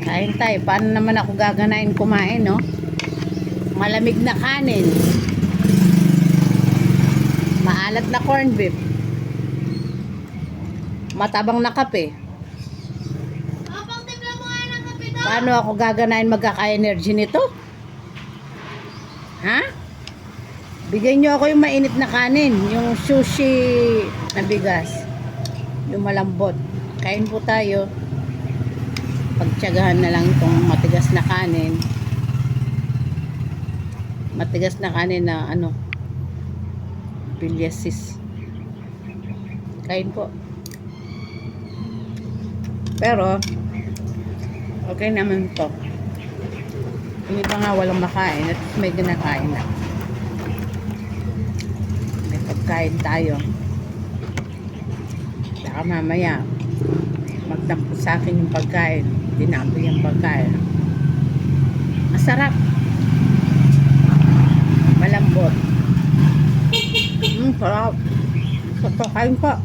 Kain tayo. Paano naman ako gaganain kumain, no? Malamig na kanin. Maalat na corned beef. Matabang na kape. Pagtimpla mo nga ng kape daw. Paano ako gaganain magkaka-energy nito? Ha? Bigyan nyo ako yung mainit na kanin. Yung sushi na bigas. Yung malambot. Kain po tayo. Pagtiyagahan na lang itong matigas na kanin. Matigas na kanin na ano, bilyasis. Kain po. Pero okay naman to. Yung iba nga walang makain at may ginakain na. May pagkain tayo. Saka mamaya magtampo sa akin yung pagkain. Dinabi yung pagkain. Masarap. Malambot. Sarap. Kain pa.